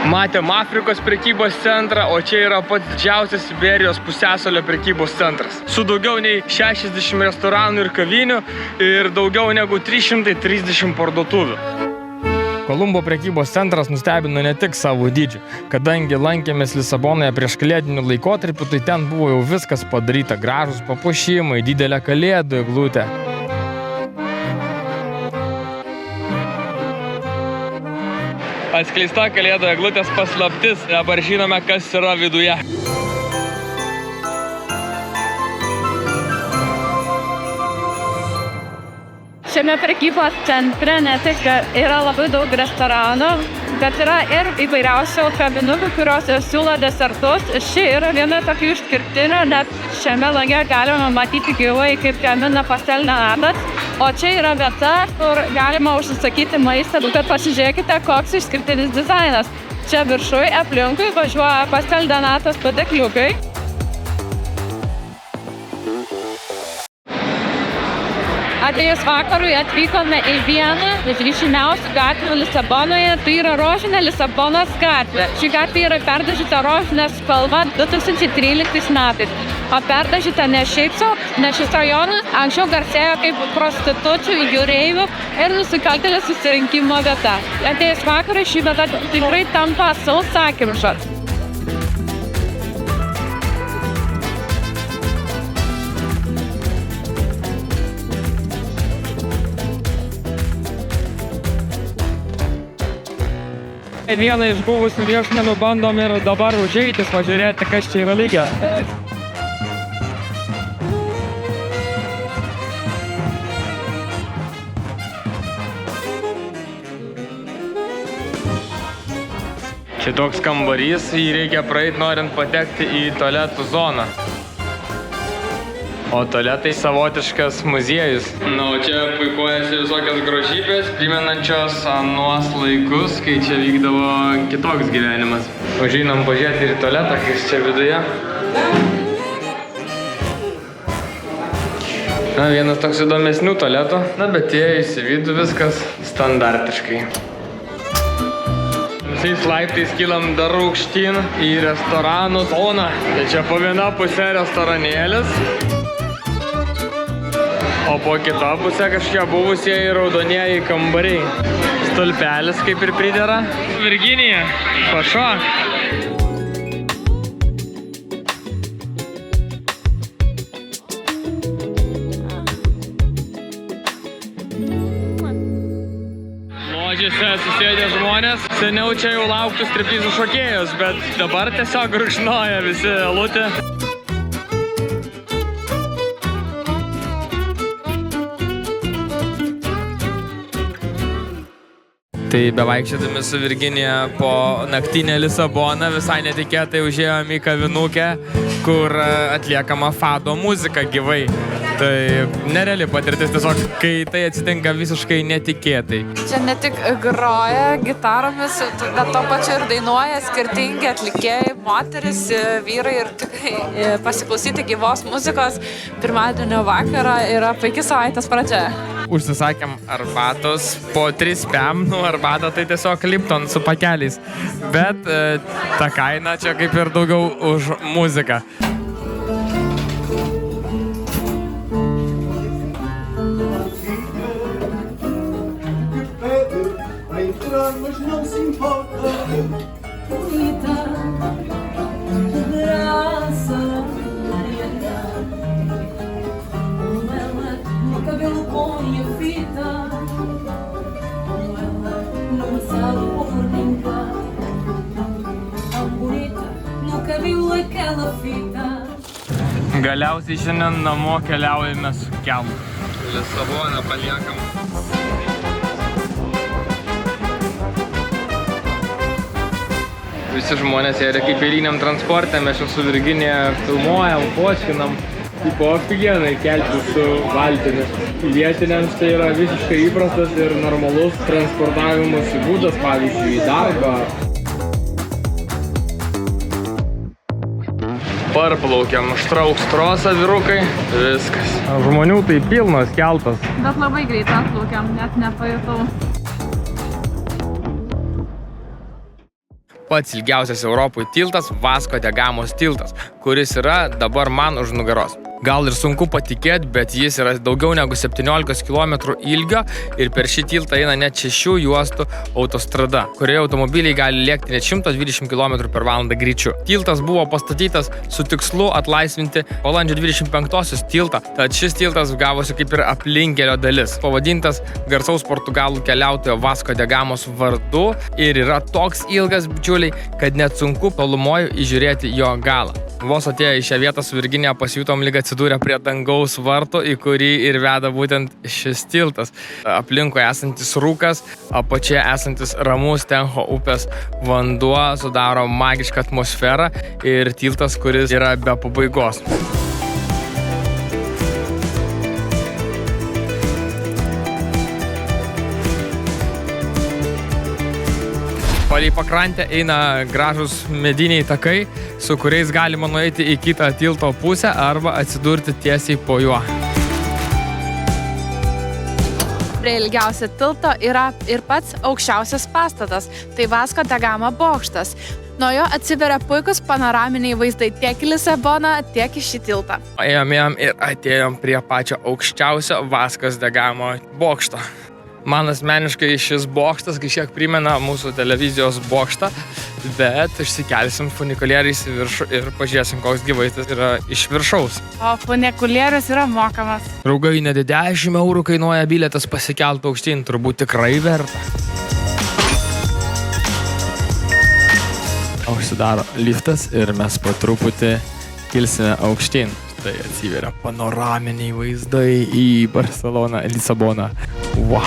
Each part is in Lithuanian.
Matėm Afrikos prekybos centrą, o čia yra pats didžiausias Iberijos pusiasalio prekybos centras. Su daugiau nei 60 restoranų ir kavinių ir daugiau negu 330 parduotuvių. Kolumbo prekybos centras nustebino ne tik savo dydžiu. Kadangi lankėmės Lisabonoje prieš kalėdinių laikotarpių, tai ten buvo jau viskas padaryta. Gražūs papuošimai, didelė kalėdų eglutė. Atskleista kalėdų eglutės paslaptis. Dabar žinome, kas yra viduje. Šiame prekybos centre ne tik yra labai daug restoranų, bet yra ir įvairiausių kavinukų, kurios siūlo desertus. Ši yra viena tokių išskirtinių, net šiame lange galima matyti gyvai, kaip gamina pastel de natas. O čia yra vieta, kur galima užsisakyti maistą, kad pasižiūrėkite, koks išskirtinis dizainas. Čia viršui aplinkui važiuoja pastel de natos padėkliukai. Atėjus vakarui atvykome į vieną iš ryšiniausių gatvių Lisabonoje, tai yra rožinė Lisabonos gatvė. Ši gatvė yra perdažyta rožinė spalva 2013 metais. O perdažyta ne šiaip sau, nes šis rajonas anksčiau garsėjo kaip prostitučių, jūreivių ir nusikaltėlių susirinkimo vieta. Atėjus vakarui ši vieta tikrai tampa sausakimša. Vieną iš buvusių viešmenų bandom ir dabar užeiti, pažiūrėti, kas čia yra lygia. Čia toks kambarys, jį reikia praeiti, norint patekti į tualetų zoną. O tualetai savotiškas muziejus. Na, o čia puikuojasi visokios grožybės, primenančios anuos laikus, kai čia vykdavo kitoks gyvenimas. Užeinam pažiūrėti ir tualetą, kas čia viduje. Na, vienas toks įdomesnių tualetų. Na, bet įėjus į vidų viskas standartiškai. Visais laiptais kylam dar aukštyn į restoranų zoną. Tai čia po viena pusė restoranėlis. O po kitą pusę kažkokie buvusieji raudonieji kambariai. Stulpelis kaip ir pridera. Virginija, pašok. Ložėse susėdė žmonės. Seniau čia jau lauktų striptizų šokėjus, bet dabar tiesiog rūkšnoja visi alutė. Tai bevaikščiodami su Virginija po naktinę Lisaboną visai netikėtai užėjom į kavinukę, kur atliekama fado muzika gyvai. Tai nereali patirtis tiesiog, kai tai atsitinka visiškai netikėtai. Čia ne tik groja gitaromis, bet to pačiu ir dainuoja skirtingi atlikėjai, moteris, vyrai ir tikrai pasiklausyti gyvos muzikos pirmadienio vakarą yra puiki savaitės pradžia. Užsisakėm arbatos po 3 pem, arbata tai tiesiog Lipton su pakeliais. Bet ta kaina čia kaip ir daugiau už muziką. Mas não se importa. Bonita, de graça, Mariana. Ela no cabelo põe a fita. Ela numa sala por brincar. Tão bonita, nunca viu aquela fita. Galiausiai šiandien namo keliaujame su keltu. Lisaboną paliekam. Visi žmonės yra kaip eiliniam transporte, mes čia su Virginija filmuojam, foškinam. Tipo ofigenai kelti su valtimis. Vietiniams tai yra visiškai įprastas ir normalus transportavimosi būdas, pavyzdžiui, į darbą. Parplaukiam, štrauks trosą vyrukai, viskas. Žmonių tai pilnas keltas. Bet labai greit atplaukiam, net nepajutau. pats ilgiausias Europoje tiltas Vasco de Gamos tiltas, kuris yra dabar man už nugaros. Gal ir sunku patikėti, bet jis yra daugiau negu 17 km ilgio ir per šį tiltą eina net 6 juostų autostrada, kurioje automobiliai gali lėkti net 120 km/h greičiu. Tiltas buvo pastatytas su tikslu atlaisvinti balandžio 25-osios tiltą, tad šis tiltas gavosi kaip ir aplinkelio dalis, pavadintas garsaus portugalų keliautojo Vasco de Gamos vardu ir yra toks ilgas, bičiuliai, kad net sunku tolumoje įžiūrėti jo galą. Vos atėję į šią vietą su Virginija pasijutom lyg atsidūrę prie dangaus varto, į kurį ir veda būtent šis tiltas. Aplinkui esantis rūkas, apačioje esantis ramus Tenho upės vanduo sudaro magišką atmosferą ir tiltas, kuris yra be pabaigos. Palei pakrantę eina gražus mediniai takai, su kuriais galima nueiti į kitą tilto pusę arba atsidurti tiesiai po juo. Prie ilgiausio tilto yra ir pats aukščiausias pastatas, tai Vasco de Gama bokštas. Nuo jo atsiveria puikus panoraminiai vaizdai tiek į Lisaboną, tiek į šį tiltą. Ėjom ir atėjom prie pačio aukščiausio Vasco de Gama bokšto. Man asmeniškai šis bokštas kažkiek primena mūsų televizijos bokštą, bet išsikelsim funikulieriais į viršų ir pažiūrėsim, koks vaizdas yra iš viršaus. O funikulierius yra mokamas. Draugai, net 10 eurų kainuoja bilietas pasikelti aukštyn, turbūt tikrai verta. Užsidaro liftas ir mes po truputį kilsime aukštyn. Tai atsiveria panoraminiai vaizdai į Barceloną, Lisaboną. Wow.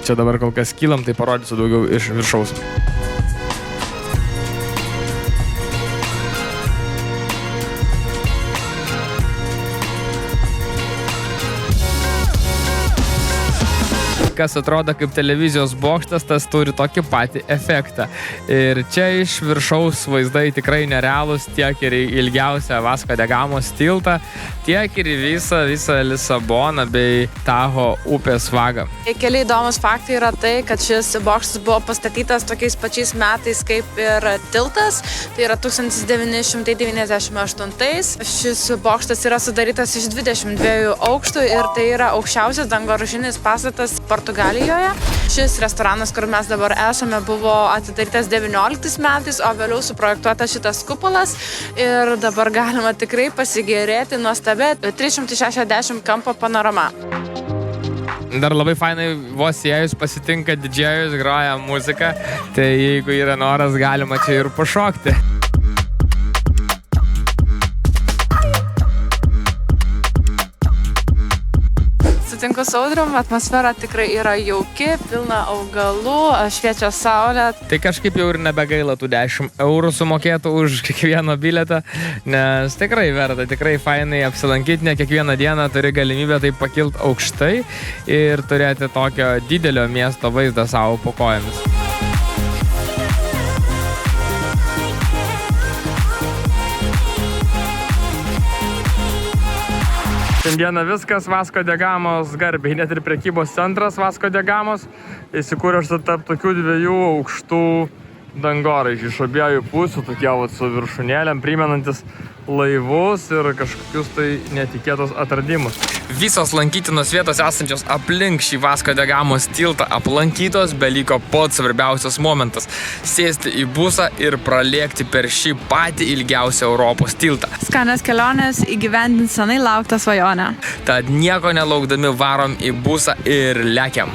Čia dabar kol kas kylam, tai parodysiu daugiau iš viršaus. Kas atrodo kaip televizijos bokštas, tas turi tokį patį efektą. Ir čia iš viršaus vaizdai tikrai nerealūs tiek ir į ilgiausią Vasco de Gamos tiltą, tiek ir į visą Lisaboną bei Taho upės vagą. Keli įdomus faktai yra tai, kad šis bokštas buvo pastatytas tokiais pačiais metais kaip ir tiltas, tai yra 1998. Šis bokštas yra sudarytas iš 22 aukštų ir tai yra aukščiausias dangoraižinis pastatas Portugalijoje. Šis restoranas, kur mes dabar esame, buvo atidarytas 19 metais, o vėliau suprojektuotas šitas kupolas ir dabar galima tikrai pasigėrėti nuostabia 360 kampo panorama. Dar labai fainai vos įėjus pasitinka didžėjus, groja muziką, tai jeigu yra noras, galima čia ir pašokti. Sutinku su Audrium, atmosfera tikrai yra jauki, pilna augalų, šviečia saulė. Tai kažkaip jau ir nebegaila tų 10 eurų sumokėtų už kiekvieną bilietą, nes tikrai verta, tikrai fainai apsilankyti, ne kiekvieną dieną turi galimybę taip pakilti aukštai ir turėti tokio didelio miesto vaizdą savo po kojomis. Šiandieną viskas Vasco de Gamos garbiai, net ir prekybos centras Vasco de Gamos įsikūręs tarp tokių dviejų aukštų dangoraižių iš abiejų pusių, tokie su viršūnėlėm, primenantis laivus ir kažkokius tai netikėtus atradimus. Visos lankytinos vietos esančios aplink šį Vasco de Gamos tiltą aplankytos, beliko pats svarbiausias momentas – sėsti į busą ir pralėkti per šį patį ilgiausią Europos tiltą. Skanios kelionės įgyvendint senai lauktą svajonę. Tad nieko nelaukdami varom į busą ir lekiam.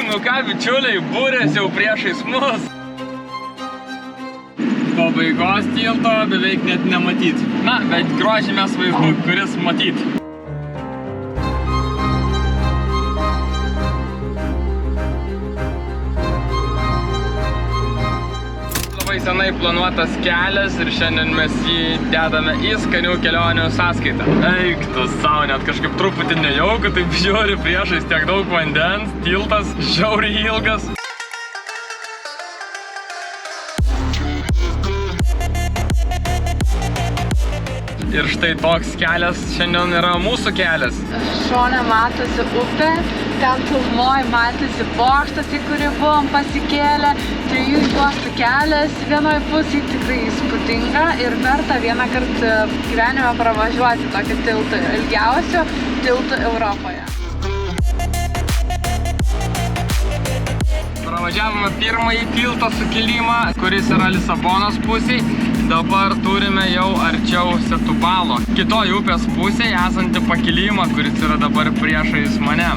Nu ką, bičiuliai, būrės jau priešais mus. Pabaigos tilto beveik net nematyti. Na, bet grožimės vaizdu, kuris matyti. Labai senai planuotas kelias ir šiandien mes jį dedame į skanių kelionių sąskaitą. Eik tu savo, net kažkaip truputį nejauku, taip žiūri priešais tiek daug vandens, tiltas žiauriai ilgas. Ir štai toks kelias šiandien yra mūsų kelias. Šone matosi upė, ten tolumoj matosi bokštas, į kurį buvom pasikėlę. 3 juostų kelias, vienoj pusėj tikrai įspūdinga ir verta vieną kartą gyvenime pravažiuoti tokį tiltą, ilgiausių tiltų Europoje. Pravažiavome pirmąjį tilto sukilimą, kuris yra Lisabonos pusėj. Dabar turime jau arčiau Setubalo, kitoj upės pusėje esantį pakilimą, kuris yra dabar priešais mane.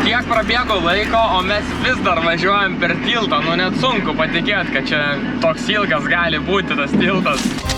Tiek prabėgo laiko, o mes vis dar važiuojam per tiltą. Nu net sunku patikėti, kad čia toks ilgas gali būti tas tiltas.